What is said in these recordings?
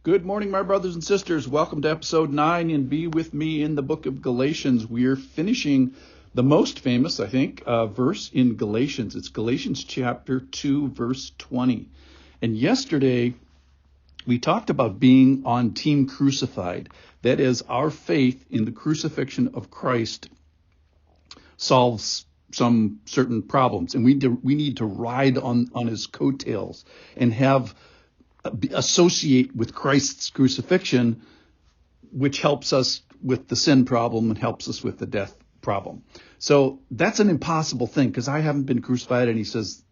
Good morning, my brothers and sisters. Welcome to episode 9 and be with me in the book of Galatians. We're finishing the most famous, I think, verse in Galatians. It's Galatians chapter 2, verse 20. And yesterday, we talked about being on Team Crucified. That is, our faith in the crucifixion of Christ solves some certain problems. And we need to ride on his coattails and associate with Christ's crucifixion, which helps us with the sin problem and helps us with the death problem. So that's an impossible thing because I haven't been crucified. And he says,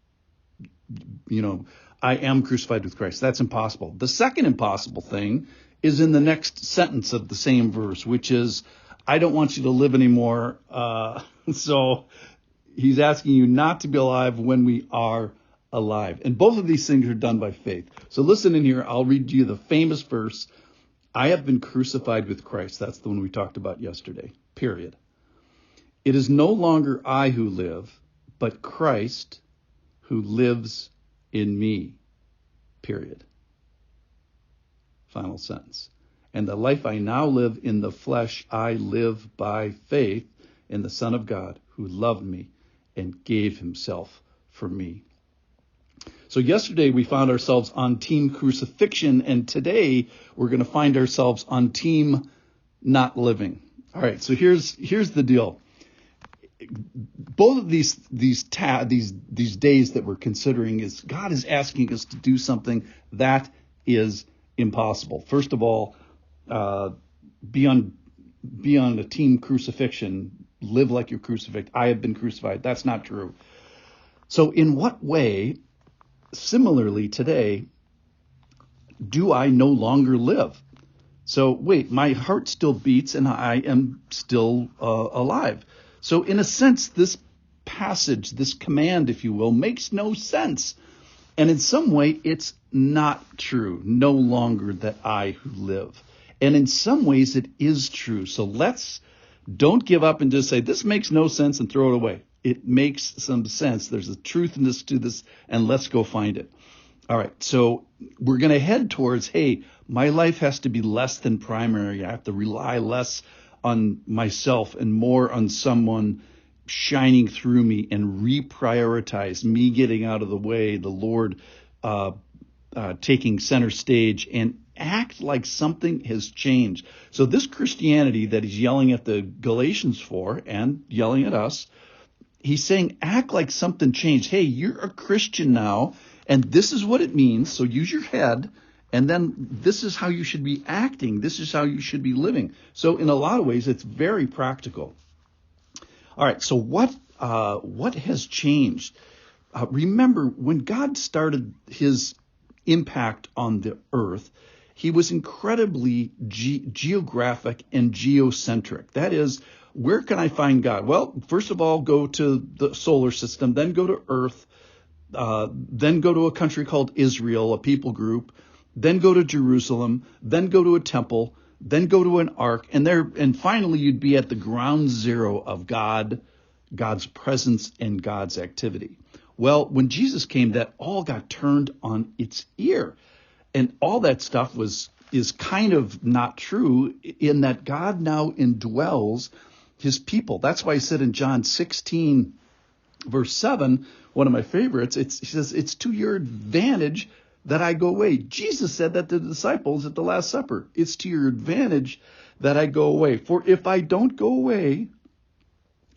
I am crucified with Christ. That's impossible. The second impossible thing is in the next sentence of the same verse, which is, I don't want you to live anymore. So he's asking you not to be alive when we are alive. And both of these things are done by faith. So listen in here. I'll read you the famous verse. I have been crucified with Christ. That's the one we talked about yesterday. Period. It is no longer I who live, but Christ who lives in me. Period. Final sentence. And the life I now live in the flesh, I live by faith in the Son of God who loved me and gave himself for me. So yesterday we found ourselves on Team Crucifixion, and today we're going to find ourselves on Team Not Living. All right, so here's the deal. Both of these days that we're considering is God is asking us to do something that is impossible. First of all, be on a Team Crucifixion. Live like you're crucified. I have been crucified. That's not true. So in what way, similarly today, do I no longer live? So wait, my heart still beats and I am still alive. So in a sense, this passage, this command, if you will, makes no sense. And in some way, it's not true. No longer that I who live. And in some ways, it is true. So don't give up and just say, this makes no sense and throw it away. It makes some sense. There's a truthiness to this, and let's go find it. All right, so we're going to head towards, hey, my life has to be less than primary. I have to rely less on myself and more on someone shining through me and reprioritize me getting out of the way, the Lord taking center stage, and act like something has changed. So this Christianity that he's yelling at the Galatians for and yelling at us, he's saying, act like something changed. Hey, you're a Christian now, and this is what it means. So use your head, and then this is how you should be acting. This is how you should be living. So in a lot of ways, it's very practical. All right, so what has changed? Remember, when God started his impact on the earth, he was incredibly geographic and geocentric. That is, where can I find God? Well, first of all, go to the solar system, then go to Earth, then go to a country called Israel, a people group, then go to Jerusalem, then go to a temple, then go to an ark, and finally you'd be at the ground zero of God's presence and God's activity. Well, when Jesus came, that all got turned on its ear. And all that stuff is kind of not true in that God now indwells his people. That's why he said in John 16, verse 7, one of my favorites, he says, it's to your advantage that I go away. Jesus said that to the disciples at the Last Supper. It's to your advantage that I go away. For if I don't go away,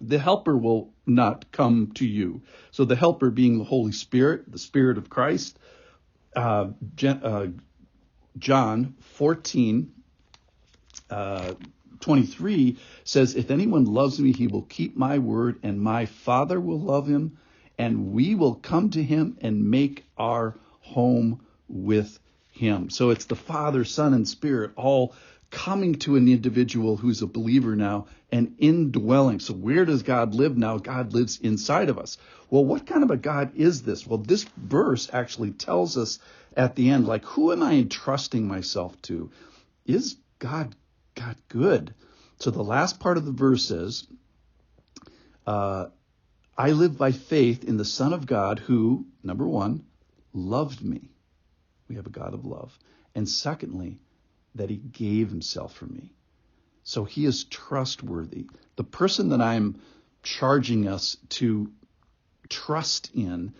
the helper will not come to you. So the helper being the Holy Spirit, the Spirit of Christ. John 14, 23 says, if anyone loves me, he will keep my word, and my Father will love him, and we will come to him and make our home with him. So it's the Father, Son, and Spirit all coming to an individual who's a believer now and indwelling. So where does God live now? God lives inside of us. Well, what kind of a God is this? Well, this verse actually tells us at the end, like, who am I entrusting myself to? Is God good? So the last part of the verse is, I live by faith in the Son of God who, number one, loved me. We have a God of love. And secondly, that he gave himself for me. So he is trustworthy. The person that I'm charging us to trust in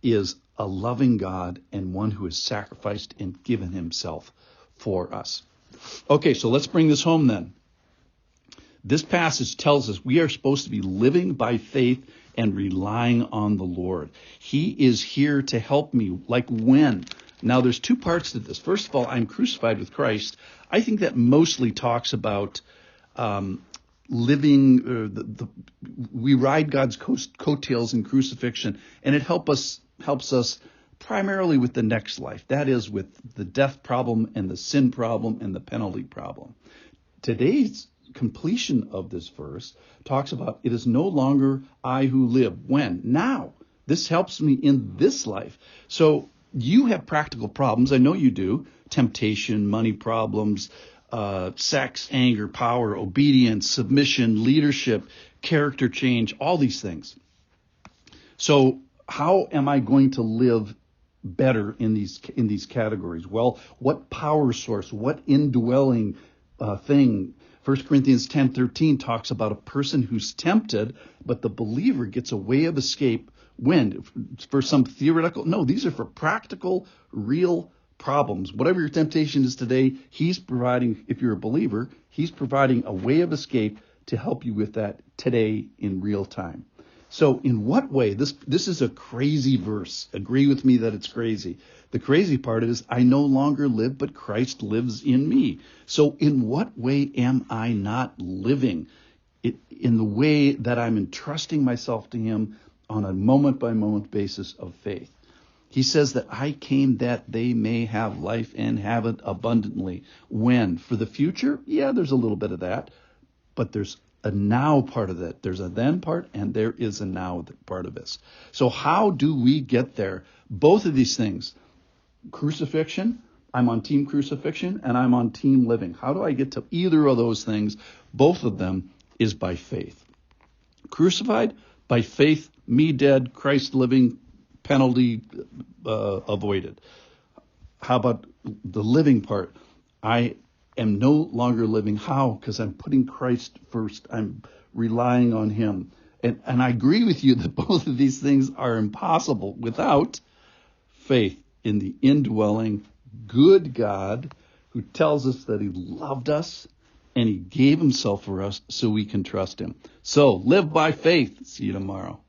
is a loving God and one who has sacrificed and given himself for us. Okay, so let's bring this home then. This passage tells us we are supposed to be living by faith and relying on the Lord. He is here to help me. Like when? Now, there's two parts to this. First of all, I'm crucified with Christ. I think that mostly talks about living. We ride God's coattails in crucifixion, and it helps us primarily with the next life. That is, with the death problem and the sin problem and the penalty problem. Today's completion of this verse talks about it is no longer I who live. When? Now. This helps me in this life. So you have practical problems. I know you do. Temptation, money problems, sex, anger, power, obedience, submission, leadership, character change, all these things. So how am I going to live better in these categories? Well, what power source, what indwelling thing? 1 Corinthians 10:13 talks about a person who's tempted, but the believer gets a way of escape. When? For some theoretical? No, these are for practical, real problems. Whatever your temptation is today, he's providing, if you're a believer, he's providing a way of escape to help you with that today in real time. So in what way? This is a crazy verse. Agree with me that it's crazy. The crazy part is I no longer live, but Christ lives in me. So in what way am I not living? In the way that I'm entrusting myself to him on a moment-by-moment basis of faith. He says that I came that they may have life and have it abundantly. When? For the future? Yeah, there's a little bit of that. But there's a now part of that. There's a then part and there is a now part of this. So how do we get there? Both of these things. Crucifixion, I'm on team crucifixion and I'm on team living. How do I get to either of those things? Both of them is by faith. Crucified, by faith, me dead, Christ living, penalty avoided. How about the living part? I am no longer living. How? Because I'm putting Christ first. I'm relying on him. And I agree with you that both of these things are impossible without faith in the indwelling, good God who tells us that he loved us and he gave himself for us so we can trust him. So live by faith. See you tomorrow.